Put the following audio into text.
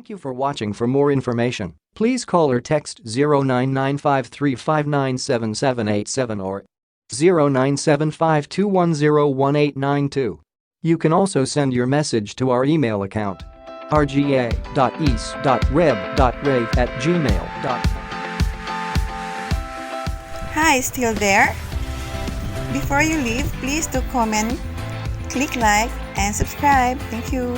Thank you for watching. For more information, please call or text 099535977787 or 097521011892. You can also send your message to our email account rga.east.reb.rave@gmail.com. Hi, still there? Before you leave, please do comment, click like, and subscribe. Thank you.